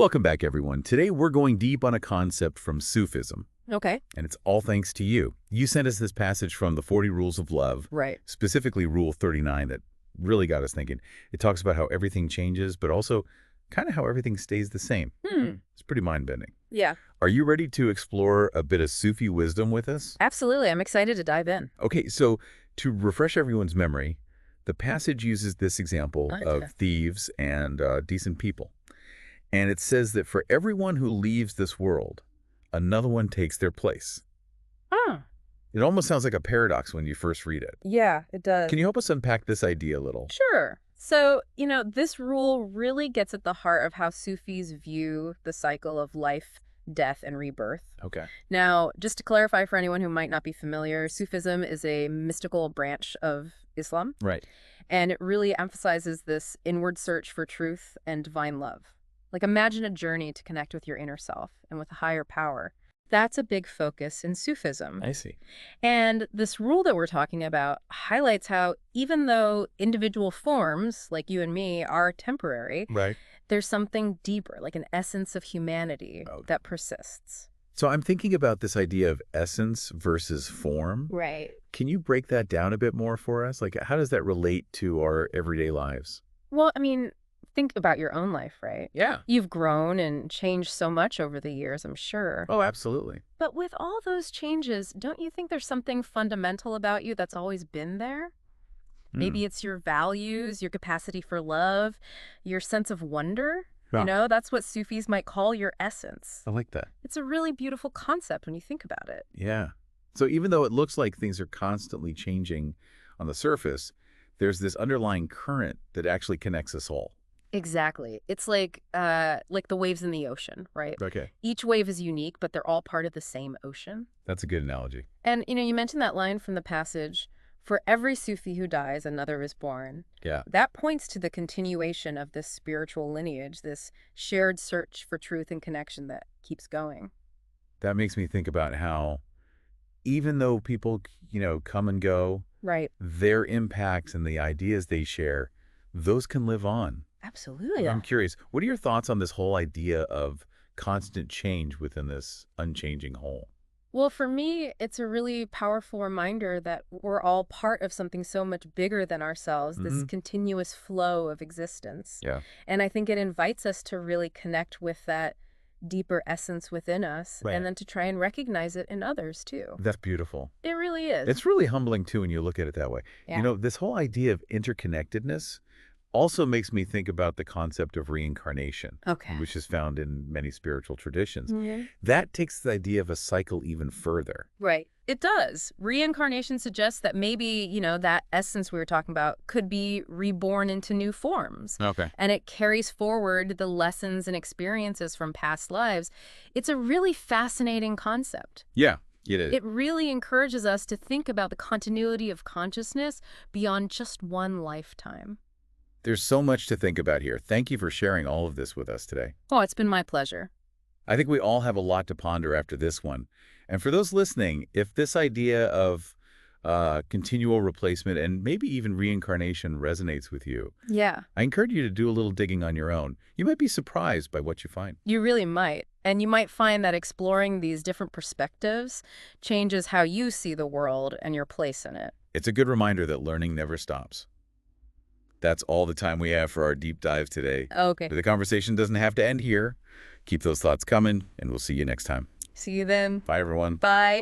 Welcome back, everyone. Today, we're going deep on a concept from Sufism, Okay. and it's all thanks to you. You sent us this passage from the 40 Rules of Love, Right. specifically Rule 39, that really got us thinking. It talks about how everything changes, but also kind of how everything stays the same. It's pretty mind-bending. Yeah. Are you ready to explore a bit of Sufi wisdom with us? Absolutely. I'm excited to dive in. Okay, so to refresh everyone's memory, the passage uses this example Okay. of thieves and decent people. And it says that for everyone who leaves this world, another one takes their place. Huh. It almost sounds like a paradox when you first read it. Yeah, it does. Can you help us unpack this idea a little? Sure. So, this rule really gets at the heart of how Sufis view the cycle of life, death, and rebirth. Okay. Now, just to clarify for anyone who might not be familiar, Sufism is a mystical branch of Islam, Right. and it really emphasizes this inward search for truth and divine love. Like, imagine a journey to connect with your inner self and with a higher power. That's a big focus in Sufism. I see. And this rule that we're talking about highlights how even though individual forms, like you and me, are temporary, Right. there's something deeper, like an essence of humanity that persists. So I'm thinking about this idea of essence versus form. Right. Can you break that down a bit more for us? Like, how does that relate to our everyday lives? Well, think about your own life, right? Yeah. You've grown and changed so much over the years, I'm sure. Oh, absolutely. But with all those changes, don't you think there's something fundamental about you that's always been there? Maybe it's your values, your capacity for love, your sense of wonder. Yeah. That's what Sufis might call your essence. I like that. It's a really beautiful concept when you think about it. Yeah. So even though it looks like things are constantly changing on the surface, there's this underlying current that actually connects us all. Exactly. It's like the waves in the ocean, right? Okay. Each wave is unique, but they're all part of the same ocean. That's a good analogy. And, you mentioned that line from the passage, for every Sufi who dies, another is born. Yeah. That points to the continuation of this spiritual lineage, this shared search for truth and connection that keeps going. That makes me think about how even though people, come and go, Right. their impacts and the ideas they share, those can live on. Absolutely. I'm curious, what are your thoughts on this whole idea of constant change within this unchanging whole? Well, for me, it's a really powerful reminder that we're all part of something so much bigger than ourselves, this continuous flow of existence. Yeah. And I think it invites us to really connect with that deeper essence within us, Right. and then to try and recognize it in others, too. That's beautiful. It really is. It's really humbling, too, when you look at it that way. Yeah. This whole idea of interconnectedness also makes me think about the concept of reincarnation, Okay. which is found in many spiritual traditions. Mhm. That takes the idea of a cycle even further. Right. It does. Reincarnation suggests that maybe, that essence we were talking about could be reborn into new forms. Okay. And it carries forward the lessons and experiences from past lives. It's a really fascinating concept. Yeah, it is. It really encourages us to think about the continuity of consciousness beyond just one lifetime. There's so much to think about here. Thank you for sharing all of this with us today. Oh, it's been my pleasure. I think we all have a lot to ponder after this one. And for those listening, if this idea of continual replacement and maybe even reincarnation resonates with you, Yeah, I encourage you to do a little digging on your own. You might be surprised by what you find. you really might. And you might find that exploring these different perspectives changes how you see the world and your place in it. It's a good reminder that learning never stops. That's all the time we have for our deep dive today. Okay. But the conversation doesn't have to end here. Keep those thoughts coming, and we'll see you next time. See you then. Bye, everyone. Bye.